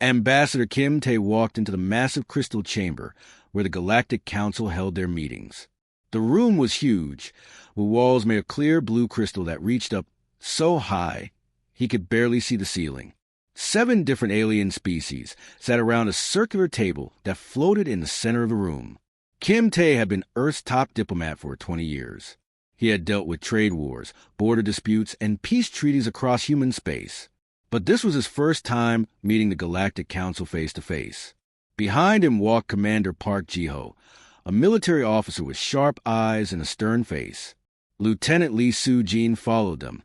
Ambassador Kim Tae walked into the massive crystal chamber where the Galactic Council held their meetings. The room was huge, with walls made of clear blue crystal that reached up so high he could barely see the ceiling. 7 different alien species sat around a circular table that floated in the center of the room. Kim Tae had been Earth's top diplomat for 20 years. He had dealt with trade wars, border disputes, and peace treaties across human space. But this was his first time meeting the Galactic Council face-to-face. Behind him walked Commander Park Ji-ho, a military officer with sharp eyes and a stern face. Lieutenant Lee Soo-jin followed them,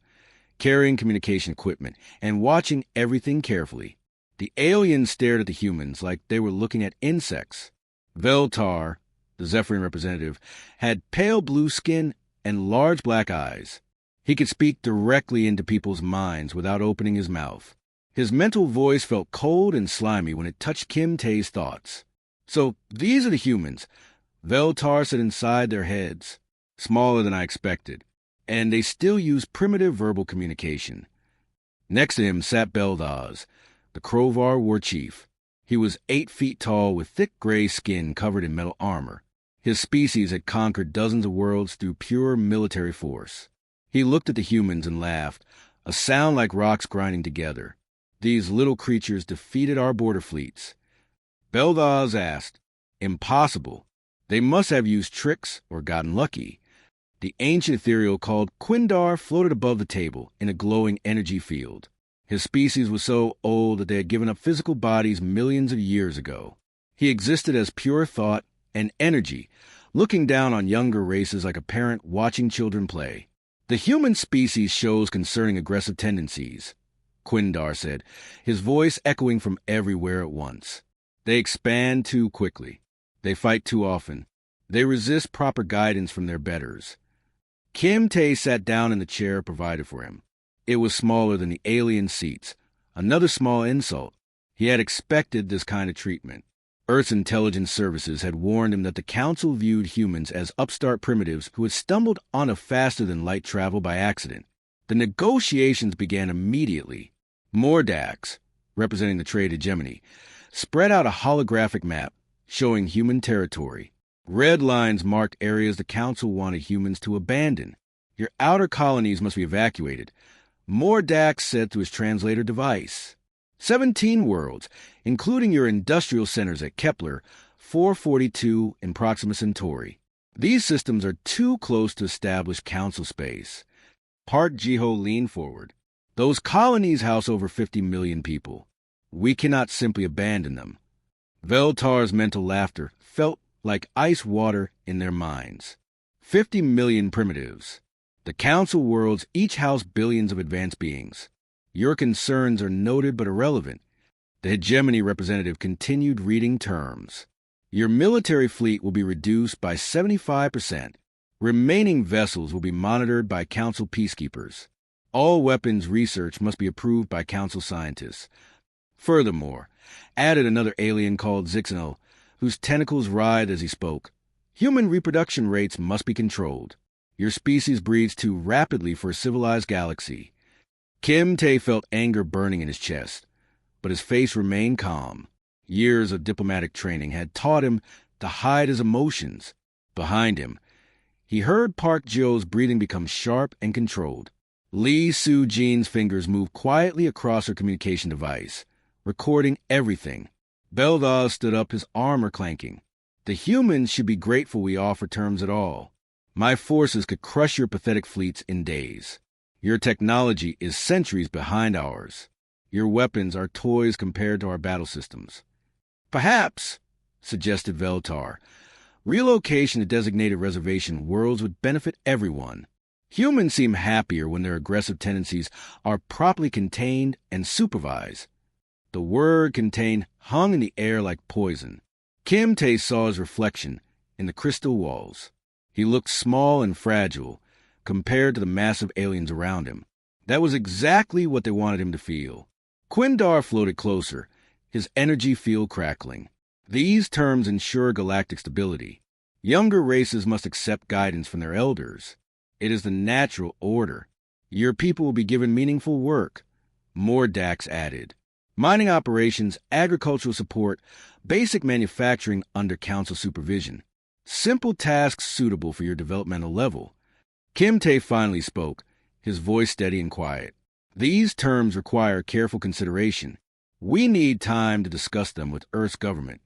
carrying communication equipment and watching everything carefully. The aliens stared at the humans like they were looking at insects. Veltar, the Zephyrian representative, had pale blue skin and large black eyes. He could speak directly into people's minds without opening his mouth. His mental voice felt cold and slimy when it touched Kim Tae's thoughts. So these are the humans. Veltar said inside their heads. Smaller than I expected. And they still use primitive verbal communication. Next to him sat Beldaz, the Krovar war chief. He was 8 feet tall with thick gray skin covered in metal armor. His species had conquered dozens of worlds through pure military force. He looked at the humans and laughed, a sound like rocks grinding together. These little creatures defeated our border fleets. Beldaz asked, "Impossible. They must have used tricks or gotten lucky." The ancient ethereal called Quindar floated above the table in a glowing energy field. His species was so old that they had given up physical bodies millions of years ago. He existed as pure thought and energy, looking down on younger races like a parent watching children play. "The human species shows concerning aggressive tendencies," Quindar said, his voice echoing from everywhere at once. "They expand too quickly. They fight too often. They resist proper guidance from their betters." Kim Tae sat down in the chair provided for him. It was smaller than the alien seats, another small insult. He had expected this kind of treatment. Earth's intelligence services had warned him that the Council viewed humans as upstart primitives who had stumbled on a faster-than-light travel by accident. The negotiations began immediately. Mordax, representing the trade hegemony, spread out a holographic map showing human territory. Red lines marked areas the Council wanted humans to abandon. "Your outer colonies must be evacuated," Mordax said through his translator device. 17 worlds, including your industrial centers at Kepler 442 and Proxima Centauri. These systems are too close to establish Council space. Park Ji-ho leaned forward. "Those colonies house over 50 million people. We cannot simply abandon them." Veltar's mental laughter felt like ice water in their minds. 50 million primitives. The Council worlds each house billions of advanced beings. Your concerns are noted but irrelevant. The hegemony representative continued reading terms. "Your military fleet will be reduced by 75%. Remaining vessels will be monitored by Council peacekeepers. All weapons research must be approved by Council scientists." Furthermore, added another alien called Zixanel, whose tentacles writhed as he spoke, "Human reproduction rates must be controlled. Your species breeds too rapidly for a civilized galaxy." Kim Tae felt anger burning in his chest, but his face remained calm. Years of diplomatic training had taught him to hide his emotions. Behind him, he heard Park Ji-ho's breathing become sharp and controlled. Lee Soo-jin's fingers moved quietly across her communication device, recording everything. Beldaz stood up, his armor clanking. "The humans should be grateful we offer terms at all. My forces could crush your pathetic fleets in days. Your technology is centuries behind ours. Your weapons are toys compared to our battle systems." "Perhaps," suggested Veltar, "relocation to designated reservation worlds would benefit everyone. Humans seem happier when their aggressive tendencies are properly contained and supervised." The word contained hung in the air like poison. Kim Tae saw his reflection in the crystal walls. He looked small and fragile compared to the massive aliens around him. That was exactly what they wanted him to feel. Quindar floated closer, his energy field crackling. "These terms ensure galactic stability. Younger races must accept guidance from their elders. It is the natural order. Your people will be given meaningful work," Mordax added. mining operations, agricultural support, basic manufacturing under council supervision. Simple tasks suitable for your developmental level. Kim Tae finally spoke, his voice steady and quiet. These terms require careful consideration. We need time to discuss them with Earth's government.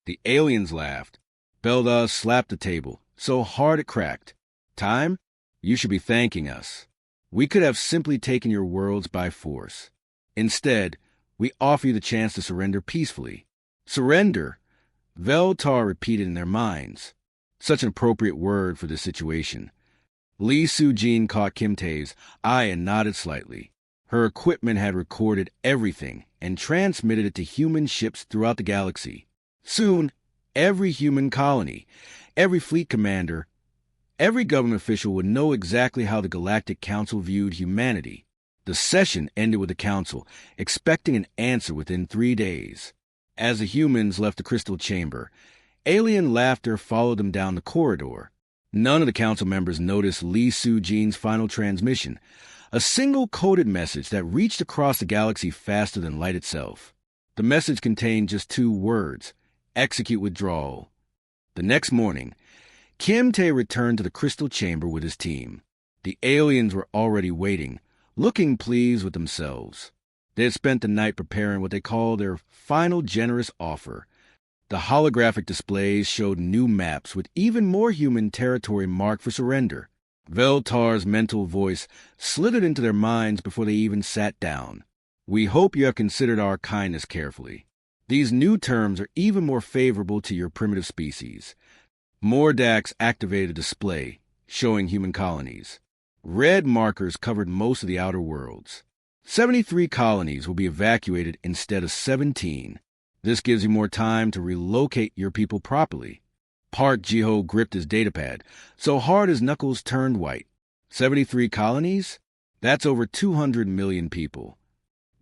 The aliens laughed. Beldaz slapped the table, so hard it cracked. Time? You should be thanking us. We could have simply taken your worlds by force. Instead, we offer you the chance to surrender peacefully. Surrender? Veltar repeated in their minds. Such an appropriate word for this situation. Lee Soo-jin caught Kim Tae's eye and nodded slightly. Her equipment had recorded everything and transmitted it to human ships throughout the galaxy. Soon, every human colony, every fleet commander, every government official would know exactly how the Galactic Council viewed humanity. The session ended with the Council expecting an answer within 3 days. As the humans left the crystal chamber, alien laughter followed them down the corridor. None of the council members noticed Lee Soo-jin's final transmission, a single coded message that reached across the galaxy faster than light itself. The message contained just 2 words: execute withdrawal. The next morning, Kim Tae returned to the crystal chamber with his team. The aliens were already waiting, looking pleased with themselves. They had spent the night preparing what they called their final generous offer. The holographic displays showed new maps with even more human territory marked for surrender. Veltar's mental voice slithered into their minds before they even sat down. We hope you have considered our kindness carefully. These new terms are even more favorable to your primitive species. Mordax activated a display showing human colonies. Red markers covered most of the outer worlds. 73 colonies will be evacuated instead of 17. This gives you more time to relocate your people properly. Park Ji-ho gripped his datapad so hard his knuckles turned white. 73 colonies? That's over 200 million people.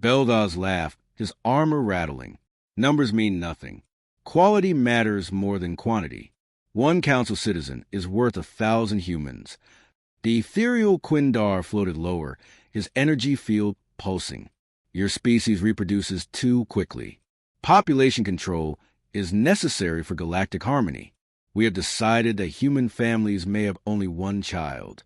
Beldaz laughed, his armor rattling. Numbers mean nothing. Quality matters more than quantity. 1 council citizen is worth 1,000 humans. The ethereal Quindar floated lower, his energy field pulsing. Your species reproduces too quickly. Population control is necessary for galactic harmony. We have decided that human families may have only 1 child.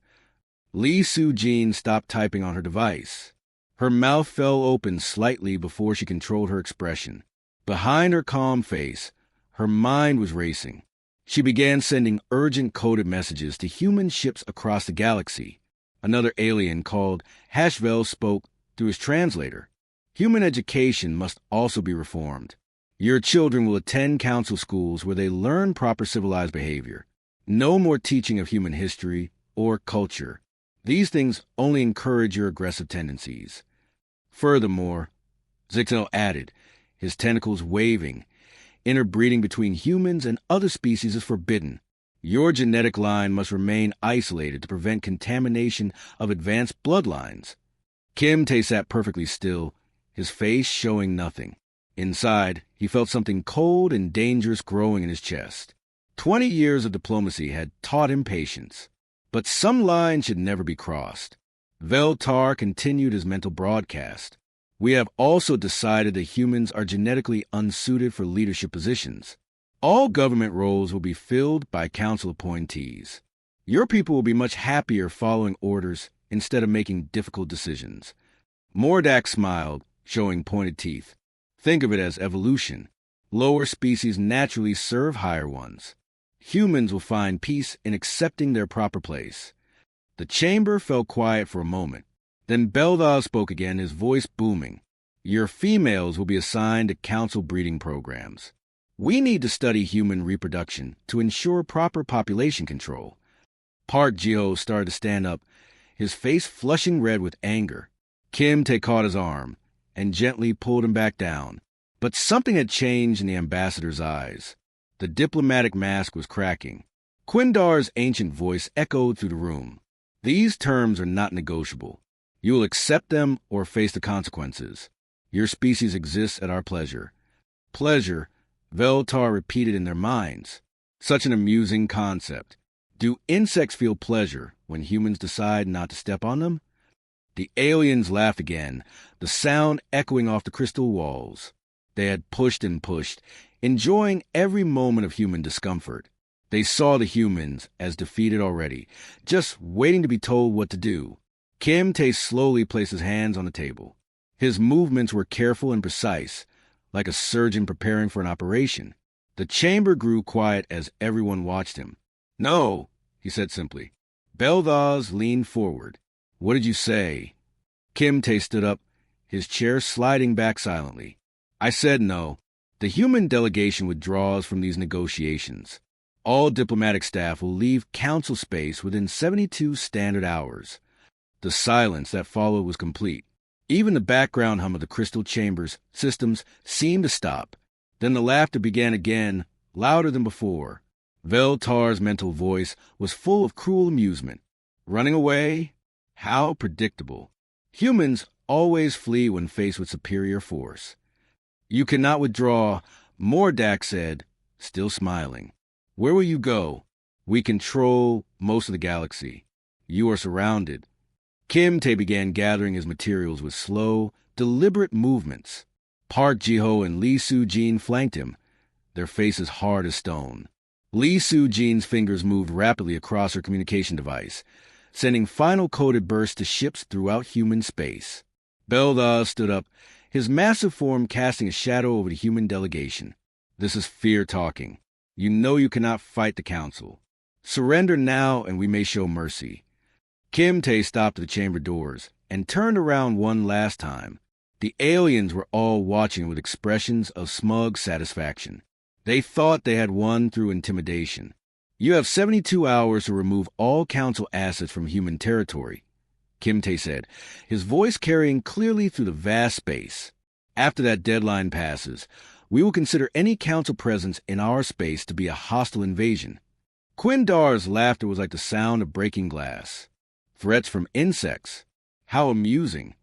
Lee Soo-jin stopped typing on her device. Her mouth fell open slightly before she controlled her expression. Behind her calm face, her mind was racing. She began sending urgent coded messages to human ships across the galaxy. Another alien called Hashvel spoke through his translator. Human education must also be reformed. Your children will attend council schools where they learn proper civilized behavior. No more teaching of human history or culture. These things only encourage your aggressive tendencies. Furthermore, Zixel added, his tentacles waving, interbreeding between humans and other species is forbidden. Your genetic line must remain isolated to prevent contamination of advanced bloodlines. Kim Tae sat perfectly still, his face showing nothing. Inside, he felt something cold and dangerous growing in his chest. 20 years of diplomacy had taught him patience. But some lines should never be crossed. Veltar continued his mental broadcast. We have also decided that humans are genetically unsuited for leadership positions. All government roles will be filled by council appointees. Your people will be much happier following orders instead of making difficult decisions. Mordax smiled, showing pointed teeth. Think of it as evolution. Lower species naturally serve higher ones. Humans will find peace in accepting their proper place. The chamber fell quiet for a moment. Then Beldaz spoke again, his voice booming. Your females will be assigned to council breeding programs. We need to study human reproduction to ensure proper population control. Park Ji-ho started to stand up, his face flushing red with anger. Kim Tae caught his arm and gently pulled him back down. But something had changed in the ambassador's eyes. The diplomatic mask was cracking. Quindar's ancient voice echoed through the room. These terms are not negotiable. You will accept them or face the consequences. Your species exists at our pleasure. Pleasure, Veltar repeated in their minds. Such an amusing concept. Do insects feel pleasure when humans decide not to step on them? The aliens laughed again, the sound echoing off the crystal walls. They had pushed and pushed, enjoying every moment of human discomfort. They saw the humans as defeated already, just waiting to be told what to do. Kim Tae slowly placed his hands on the table. His movements were careful and precise, like a surgeon preparing for an operation. The chamber grew quiet as everyone watched him. "No," he said simply. Beldaz leaned forward. "What did you say?" Kim Tae stood up, his chair sliding back silently. "I said no. The human delegation withdraws from these negotiations. All diplomatic staff will leave council space within 72 standard hours." The silence that followed was complete. Even the background hum of the crystal chamber's systems seemed to stop. Then the laughter began again, louder than before. Veltar's mental voice was full of cruel amusement. Running away? How predictable. Humans always flee when faced with superior force. "You cannot withdraw," Mordak said, still smiling. "Where will you go? We control most of the galaxy. You are surrounded." Kim Tae began gathering his materials with slow, deliberate movements. Park Ji-ho and Lee Soo-jin flanked him, their faces hard as stone. Lee Soo-jin's fingers moved rapidly across her communication device, sending final coded bursts to ships throughout human space. Beldaz stood up, his massive form casting a shadow over the human delegation. "This is fear talking. You know you cannot fight the council. Surrender now and we may show mercy." Kim Tae stopped at the chamber doors and turned around one last time. The aliens were all watching with expressions of smug satisfaction. They thought they had won through intimidation. "You have 72 hours to remove all council assets from human territory," Kim Tae said, his voice carrying clearly through the vast space. "After that deadline passes, we will consider any council presence in our space to be a hostile invasion." Quindar's laughter was like the sound of breaking glass. "Threats from insects? How amusing."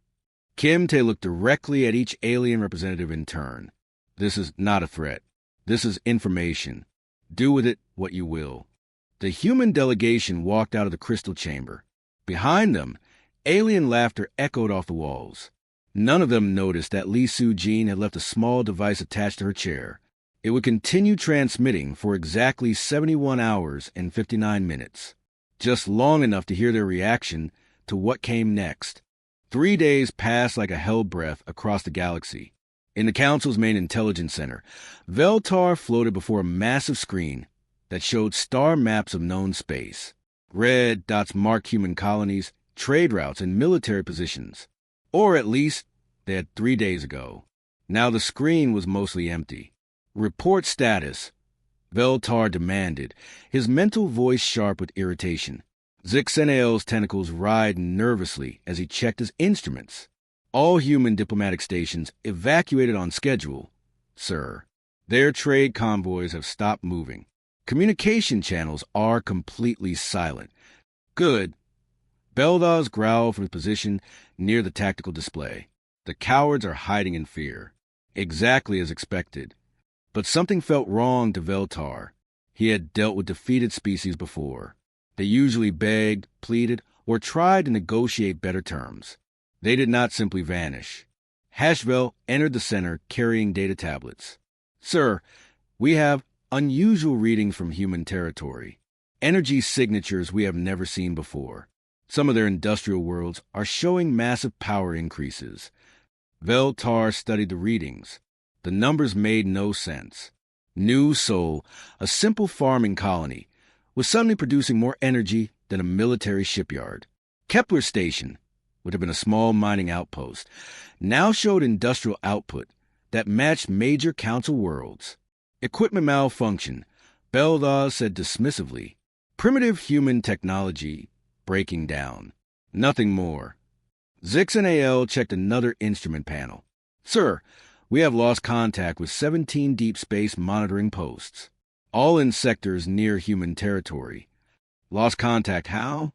Kim Tae looked directly at each alien representative in turn. "This is not a threat. This is information. Do with it what you will." The human delegation walked out of the crystal chamber. Behind them, alien laughter echoed off the walls. None of them noticed that Lee Soo-jin had left a small device attached to her chair. It would continue transmitting for exactly 71 hours and 59 minutes. Just long enough to hear their reaction to what came next. 3 days passed like a hell breath across the galaxy. In the Council's main intelligence center, Veltar floated before a massive screen that showed star maps of known space. Red dots marked human colonies, trade routes, and military positions. Or at least they had 3 days ago. Now the screen was mostly empty. "Report status," Veltar demanded, his mental voice sharp with irritation. Zixenael's tentacles writhed nervously as he checked his instruments. "All human diplomatic stations evacuated on schedule, sir. Their trade convoys have stopped moving. Communication channels are completely silent." "Good." Beldaz growled from his position near the tactical display. "The cowards are hiding in fear." Exactly as expected. But something felt wrong to Veltar. He had dealt with defeated species before. They usually begged, pleaded, or tried to negotiate better terms. They did not simply vanish. Hashvel entered the center carrying data tablets. "Sir, we have unusual readings from human territory. Energy signatures we have never seen before. Some of their industrial worlds are showing massive power increases." Veltar studied the readings. The numbers made no sense. New Sol, a simple farming colony, was suddenly producing more energy than a military shipyard. Kepler Station, which had been a small mining outpost, now showed industrial output that matched major council worlds. "Equipment malfunction," Beldaz said dismissively. "Primitive human technology breaking down. Nothing more." Zixenael checked another instrument panel. "Sir, we have lost contact with 17 deep space monitoring posts, all in sectors near human territory." "Lost contact how?"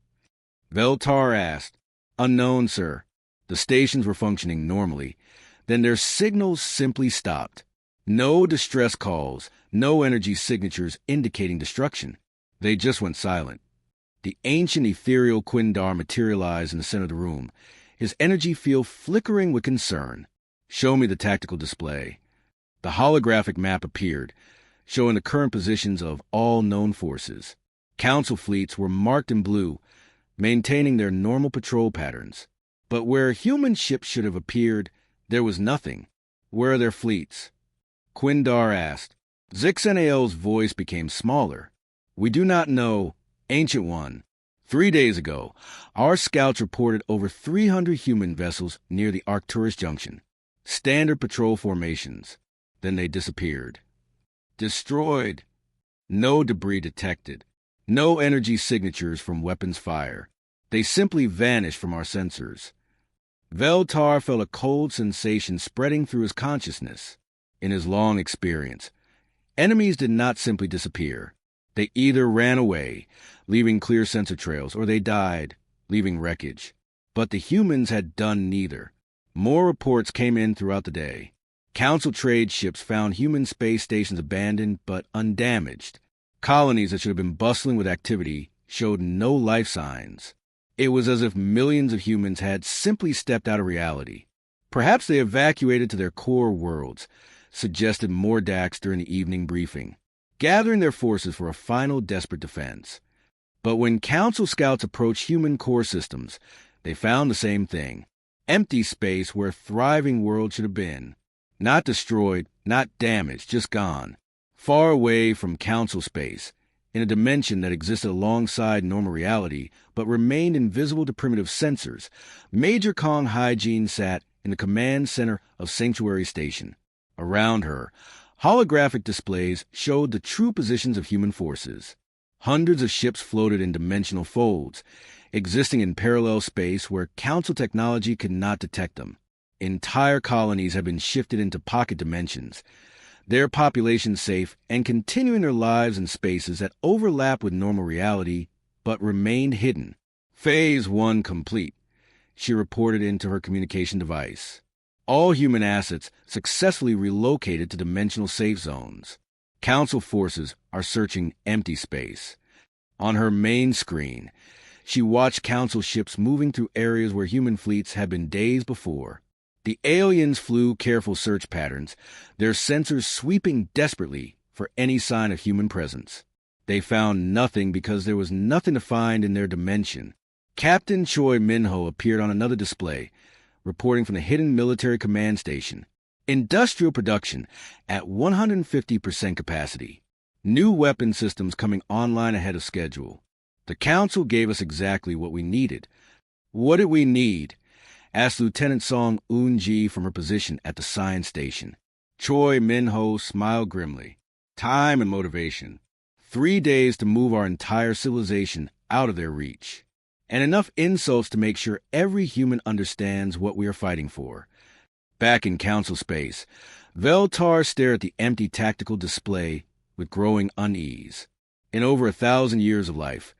Veltar asked. "Unknown, sir. The stations were functioning normally. Then their signals simply stopped. No distress calls, no energy signatures indicating destruction. They just went silent." The ancient ethereal Quindar materialized in the center of the room, his energy field flickering with concern. "Show me the tactical display." The holographic map appeared, showing the current positions of all known forces. Council fleets were marked in blue, maintaining their normal patrol patterns. But where human ships should have appeared, there was nothing. "Where are their fleets?" Quindar asked. Zixanael's voice became smaller. "We do not know, Ancient One. 3 days ago, our scouts reported over 300 human vessels near the Arcturus Junction. Standard patrol formations. Then they disappeared. Destroyed. No debris detected. No energy signatures from weapons fire. They simply vanished from our sensors." Veltar felt a cold sensation spreading through his consciousness. In his long experience, enemies did not simply disappear. They either ran away, leaving clear sensor trails, or they died, leaving wreckage. But the humans had done neither. More reports came in throughout the day. Council trade ships found human space stations abandoned but undamaged. Colonies that should have been bustling with activity showed no life signs. It was as if millions of humans had simply stepped out of reality. Perhaps they evacuated to their core worlds, suggested Mordax during the evening briefing, gathering their forces for a final desperate defense. But when Council scouts approached human core systems, they found the same thing. Empty space where a thriving world should have been. Not destroyed, not damaged, just gone. Far away from Council space, in a dimension that existed alongside normal reality but remained invisible to primitive sensors, Major Kong Hygiene sat in the command center of Sanctuary Station. Around her, holographic displays showed the true positions of human forces. Hundreds of ships floated in dimensional folds, existing in parallel space where Council technology could not detect them. Entire colonies had been shifted into pocket dimensions, their populations safe and continuing their lives in spaces that overlap with normal reality but remained hidden. Phase 1 complete, she reported into her communication device. All human assets successfully relocated to dimensional safe zones. Council forces are searching empty space. On her main screen, she watched Council ships moving through areas where human fleets had been days before. The aliens flew careful search patterns, their sensors sweeping desperately for any sign of human presence. They found nothing because there was nothing to find in their dimension. Captain Choi Minho appeared on another display, reporting from the hidden military command station. Industrial production at 150% capacity. New weapon systems coming online ahead of schedule. The Council gave us exactly what we needed. "What did we need?" asked Lieutenant Song Eun-ji from her position at the science station. Choi Minho smiled grimly. "Time and motivation. 3 days to move our entire civilization out of their reach. And enough insults to make sure every human understands what we are fighting for." Back in Council space, Veltar stared at the empty tactical display with growing unease. In over 1,000 years of life,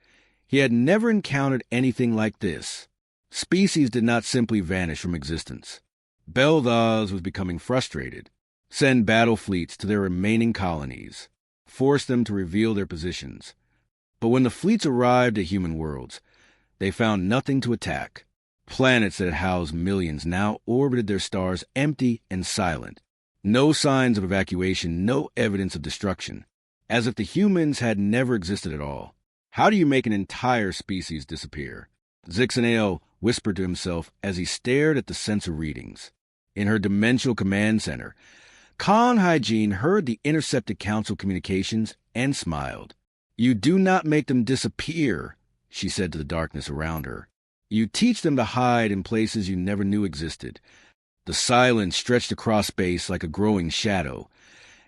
he had never encountered anything like this. Species did not simply vanish from existence. Beldaz was becoming frustrated. Send battle fleets to their remaining colonies. Force them to reveal their positions. But when the fleets arrived at human worlds, they found nothing to attack. Planets that had housed millions now orbited their stars empty and silent. No signs of evacuation, no evidence of destruction. As if the humans had never existed at all. How do you make an entire species disappear? Zixanael whispered to himself as he stared at the sensor readings. In her dimensional command center, Khan Hygiene heard the intercepted Council communications and smiled. "You do not make them disappear," she said to the darkness around her. "You teach them to hide in places you never knew existed." The silence stretched across space like a growing shadow,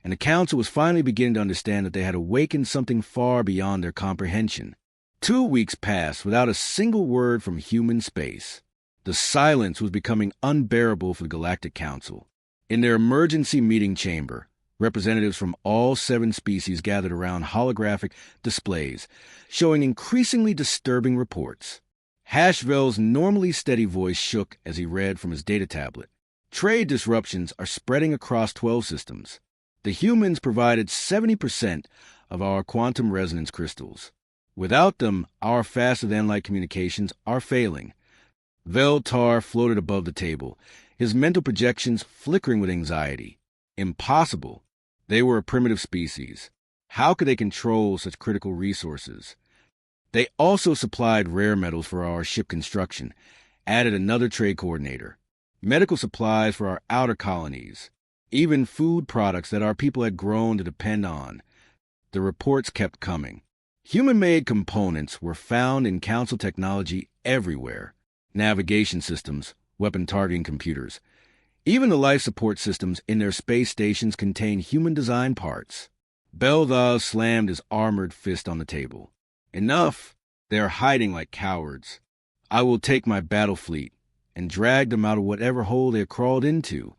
and the Council was finally beginning to understand that they had awakened something far beyond their comprehension. 2 weeks passed without a single word from human space. The silence was becoming unbearable for the Galactic Council. In their emergency meeting chamber, representatives from all 7 species gathered around holographic displays, showing increasingly disturbing reports. Hashvel's normally steady voice shook as he read from his data tablet. Trade disruptions are spreading across 12 systems. The humans provided 70% of our quantum resonance crystals. Without them, our faster-than-light communications are failing. Veltar floated above the table, his mental projections flickering with anxiety. Impossible. They were a primitive species. How could they control such critical resources? They also supplied rare metals for our ship construction, added another trade coordinator, medical supplies for our outer colonies, even food products that our people had grown to depend on. The reports kept coming. Human-made components were found in Council technology everywhere. Navigation systems, weapon targeting computers. Even the life support systems in their space stations contain human-designed parts. Beldaz slammed his armored fist on the table. Enough! They are hiding like cowards. I will take my battle fleet and drag them out of whatever hole they have crawled into.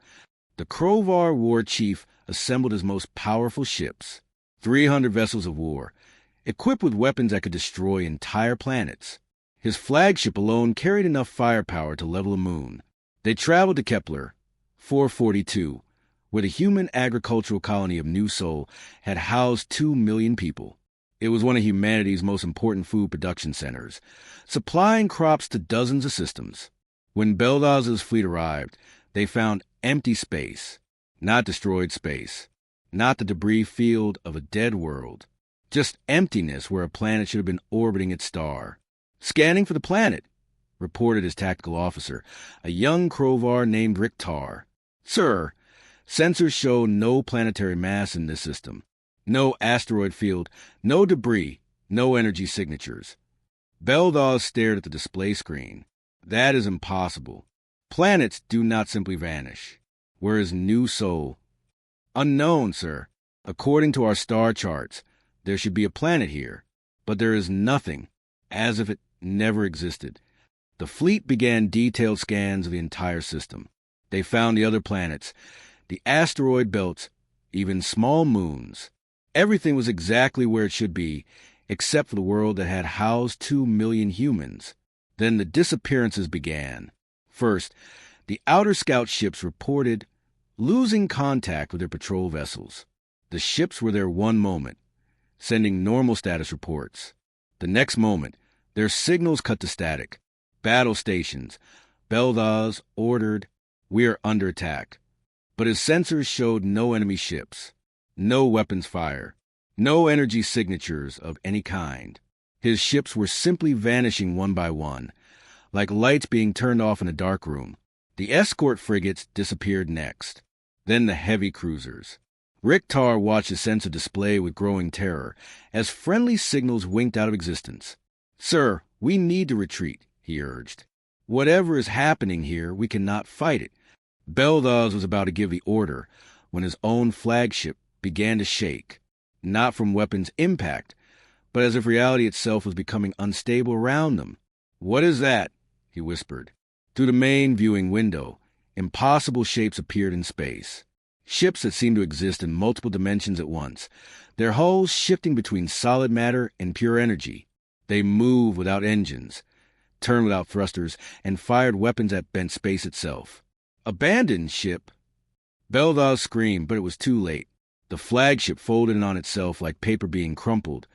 The Krovar war chief assembled his most powerful ships, 300 vessels of war, equipped with weapons that could destroy entire planets. His flagship alone carried enough firepower to level a moon. They traveled to Kepler 442, where the human agricultural colony of New Sol had housed 2 million people. It was one of humanity's most important food production centers, supplying crops to dozens of systems. When Beldaz's fleet arrived, they found empty space, not destroyed space, not the debris field of a dead world, just emptiness where a planet should have been orbiting its star. Scanning for the planet, reported his tactical officer, a young Krovar named Riktar. Sir, sensors show no planetary mass in this system. No asteroid field, no debris, no energy signatures. Beldaz stared at the display screen. That is impossible. Planets do not simply vanish. Where is New Sol? Unknown, sir. According to our star charts, there should be a planet here, but there is nothing, as if it never existed. The fleet began detailed scans of the entire system. They found the other planets, the asteroid belts, even small moons. Everything was exactly where it should be, except for the world that had housed 2 million humans. Then the disappearances began. First, the outer scout ships reported losing contact with their patrol vessels. The ships were there one moment, sending normal status reports. The next moment, their signals cut to static. Battle stations. Beldaz ordered, "We are under attack." But his sensors showed no enemy ships, no weapons fire, no energy signatures of any kind. His ships were simply vanishing one by one, like lights being turned off in a dark room. The escort frigates disappeared next, then the heavy cruisers. Riktar watched his sensor display with growing terror as friendly signals winked out of existence. "Sir, we need to retreat," he urged. "Whatever is happening here, we cannot fight it." Beldaz was about to give the order when his own flagship began to shake, not from weapons impact, but as if reality itself was becoming unstable around them. "What is that?" he whispered. Through the main viewing window, impossible shapes appeared in space. Ships that seemed to exist in multiple dimensions at once, their hulls shifting between solid matter and pure energy. They moved without engines, turned without thrusters, and fired weapons that bent space itself. "Abandoned ship!" Beldaz screamed, but it was too late. The flagship folded in on itself like paper being crumpled,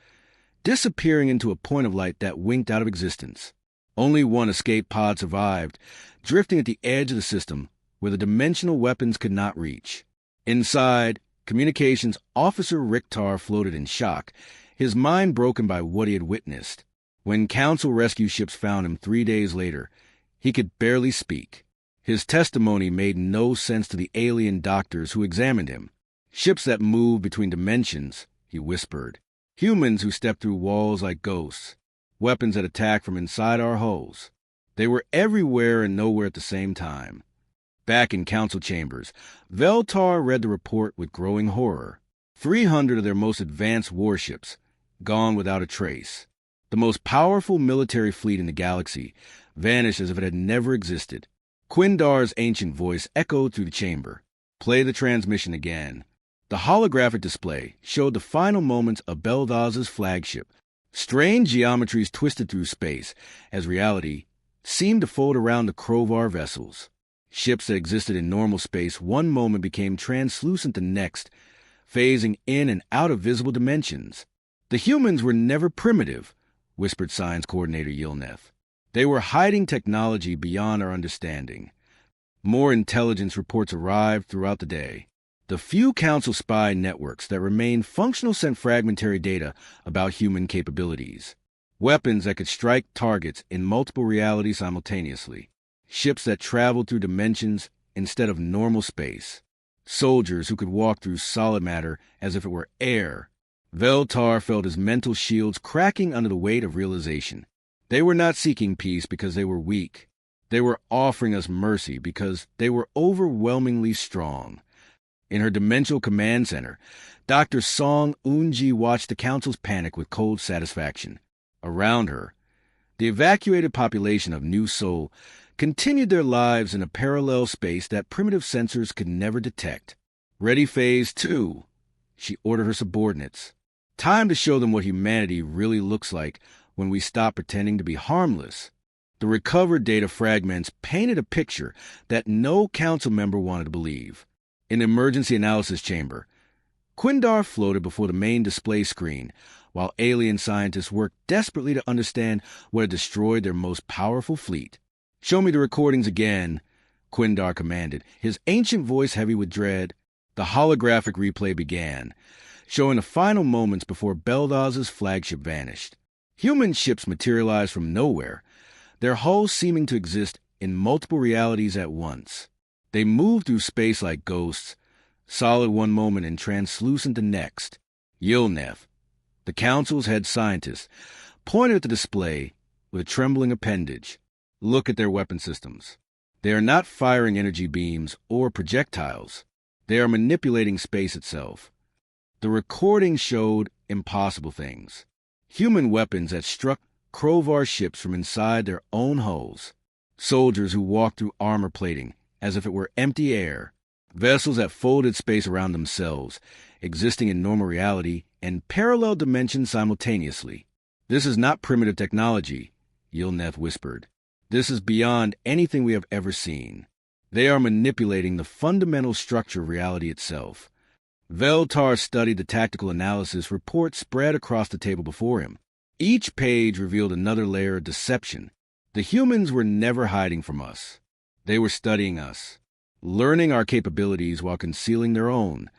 disappearing into a point of light that winked out of existence. Only one escape pod survived, drifting at the edge of the system where the dimensional weapons could not reach. Inside, communications officer Riktar floated in shock, his mind broken by what he had witnessed. When Council rescue ships found him 3 days later, he could barely speak. His testimony made no sense to the alien doctors who examined him. "Ships that move between dimensions," he whispered. "Humans who step through walls like ghosts. Weapons that attack from inside our hulls." They were everywhere and nowhere at the same time. Back in Council chambers, Veltar read the report with growing horror. 300 of their most advanced warships, gone without a trace. The most powerful military fleet in the galaxy vanished as if it had never existed. Quindar's ancient voice echoed through the chamber. "Play the transmission again." The holographic display showed the final moments of Beldaz's flagship. Strange geometries twisted through space as reality seemed to fold around the Krovar vessels. Ships that existed in normal space one moment became translucent the next, phasing in and out of visible dimensions. "The humans were never primitive," whispered Science Coordinator Yilneth. They were hiding technology beyond our understanding. More intelligence reports arrived throughout the day. The few Council spy networks that remained functional sent fragmentary data about human capabilities. Weapons that could strike targets in multiple realities simultaneously. Ships that traveled through dimensions instead of normal space. Soldiers who could walk through solid matter as if it were air. Veltar felt his mental shields cracking under the weight of realization. They were not seeking peace because they were weak. They were offering us mercy because they were overwhelmingly strong. In her dimensional command center, Dr. Song Eun-ji watched the Council's panic with cold satisfaction. Around her, the evacuated population of New Seoul continued their lives in a parallel space that primitive sensors could never detect. Ready Phase 2, she ordered her subordinates. Time to show them what humanity really looks like when we stop pretending to be harmless. The recovered data fragments painted a picture that no Council member wanted to believe. In the emergency analysis chamber, Quindar floated before the main display screen, while alien scientists worked desperately to understand what had destroyed their most powerful fleet. "Show me the recordings again," Quindar commanded, his ancient voice heavy with dread. The holographic replay began, showing the final moments before Beldaz's flagship vanished. Human ships materialized from nowhere, their hulls seeming to exist in multiple realities at once. They moved through space like ghosts, solid one moment and translucent the next. Yilnev, the Council's head scientist, pointed at the display with a trembling appendage. "Look at their weapon systems. They are not firing energy beams or projectiles. They are manipulating space itself." The recording showed impossible things. Human weapons that struck Krovar ships from inside their own hulls. Soldiers who walked through armor plating as if it were empty air. Vessels that folded space around themselves, existing in normal reality and parallel dimensions simultaneously. "This is not primitive technology," Yilnev whispered. "This is beyond anything we have ever seen. They are manipulating the fundamental structure of reality itself." Veltar studied the tactical analysis reports spread across the table before him. Each page revealed another layer of deception. The humans were never hiding from us. They were studying us, learning our capabilities while concealing their own.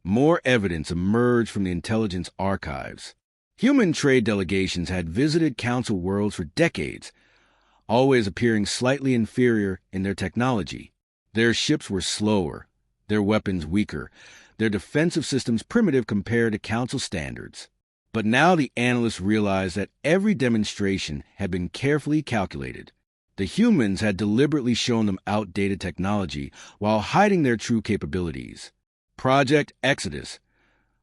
More evidence emerged from the intelligence archives. Human trade delegations had visited Council worlds for decades, always appearing slightly inferior in their technology. Their ships were slower, their weapons weaker, their defensive systems primitive compared to Council standards. But now the analysts realized that every demonstration had been carefully calculated. The humans had deliberately shown them outdated technology while hiding their true capabilities. Project Exodus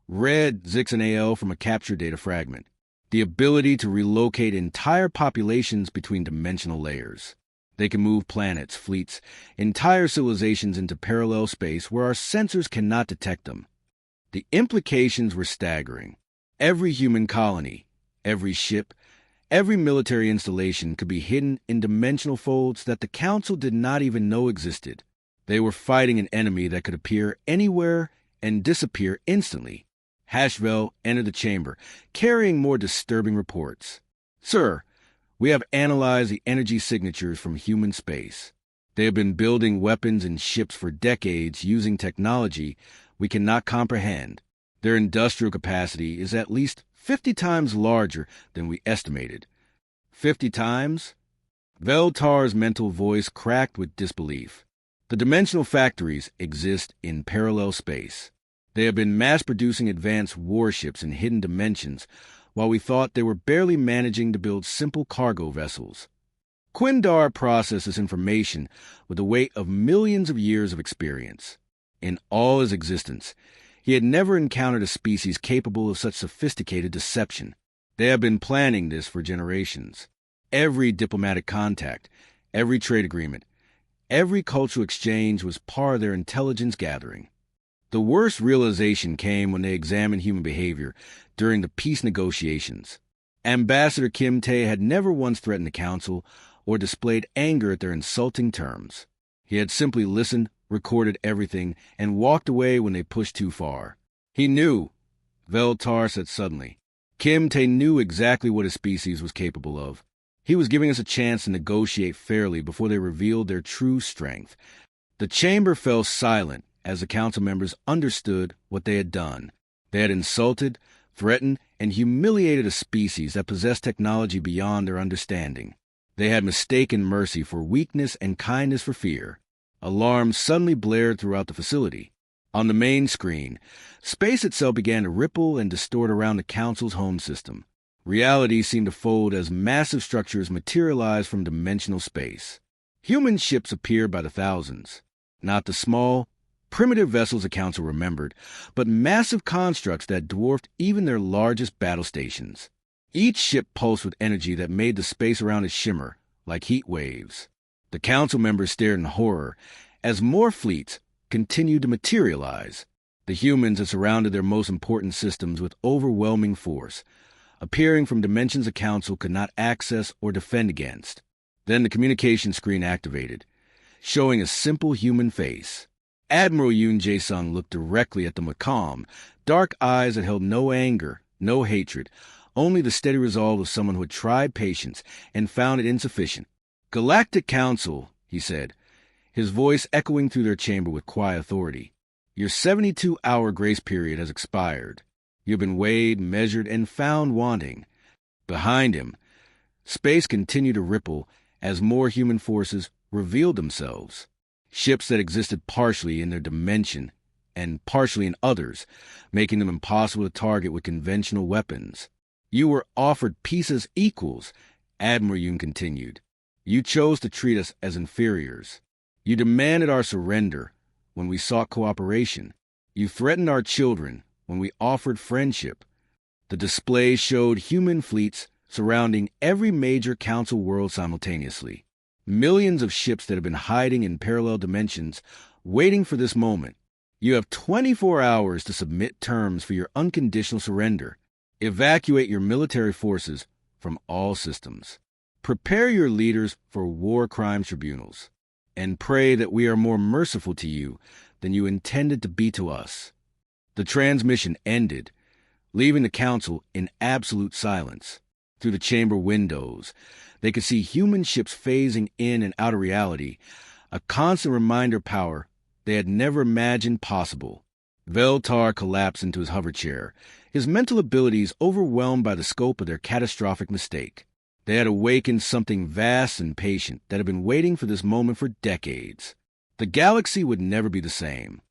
read Zix and AL from a captured data fragment. The ability to relocate entire populations between dimensional layers. They can move planets, fleets, entire civilizations into parallel space where our sensors cannot detect them. The implications were staggering. Every human colony, every ship, every military installation could be hidden in dimensional folds that the Council did not even know existed. They were fighting an enemy that could appear anywhere and disappear instantly. Hashvel entered the chamber, carrying more disturbing reports. "Sir, we have analyzed the energy signatures from human space. They have been building weapons and ships for decades using technology we cannot comprehend. Their industrial capacity is at least 50 times larger than we estimated." 50 times? Veltar's mental voice cracked with disbelief. The dimensional factories exist in parallel space. They have been mass-producing advanced warships in hidden dimensions, while we thought they were barely managing to build simple cargo vessels. Quindar processed this information with the weight of millions of years of experience. In all his existence, he had never encountered a species capable of such sophisticated deception. They have been planning this for generations. Every diplomatic contact, every trade agreement, every cultural exchange was part of their intelligence gathering. The worst realization came when they examined human behavior during the peace negotiations. Ambassador Kim Tae had never once threatened the Council or displayed anger at their insulting terms. He had simply listened, recorded everything, and walked away when they pushed too far. He knew, Veltar said suddenly. Kim Tae knew exactly what his species was capable of. He was giving us a chance to negotiate fairly before they revealed their true strength. The chamber fell silent as the council members understood what they had done. They had insulted, threatened, and humiliated a species that possessed technology beyond their understanding. They had mistaken mercy for weakness and kindness for fear. Alarms suddenly blared throughout the facility. On the main screen, space itself began to ripple and distort around the council's home system. Reality seemed to fold as massive structures materialized from dimensional space. Human ships appeared by the thousands. Not the small, primitive vessels the council remembered, but massive constructs that dwarfed even their largest battle stations. Each ship pulsed with energy that made the space around it shimmer like heat waves. The council members stared in horror as more fleets continued to materialize. The humans had surrounded their most important systems with overwhelming force, appearing from dimensions the council could not access or defend against. Then the communication screen activated, showing a simple human face. Admiral Yoon Jae-sung looked directly at them with calm, dark eyes that held no anger, no hatred, only the steady resolve of someone who had tried patience and found it insufficient. "Galactic Council," he said, his voice echoing through their chamber with quiet authority. "Your 72-hour grace period has expired. You've been weighed, measured, and found wanting." Behind him, space continued to ripple as more human forces revealed themselves. Ships that existed partially in their dimension and partially in others, making them impossible to target with conventional weapons. "You were offered peace as equals," Admiral Yoon continued. "You chose to treat us as inferiors. You demanded our surrender when we sought cooperation. You threatened our children when we offered friendship." The display showed human fleets surrounding every major council world simultaneously. Millions of ships that had been hiding in parallel dimensions, waiting for this moment. "You have 24 hours to submit terms for your unconditional surrender. Evacuate your military forces from all systems. Prepare your leaders for war crime tribunals. And pray that we are more merciful to you than you intended to be to us." The transmission ended, leaving the council in absolute silence. Through the chamber windows, they could see human ships phasing in and out of reality, a constant reminder of power they had never imagined possible. Veltar collapsed into his hover chair, his mental abilities overwhelmed by the scope of their catastrophic mistake. They had awakened something vast and patient that had been waiting for this moment for decades. The galaxy would never be the same.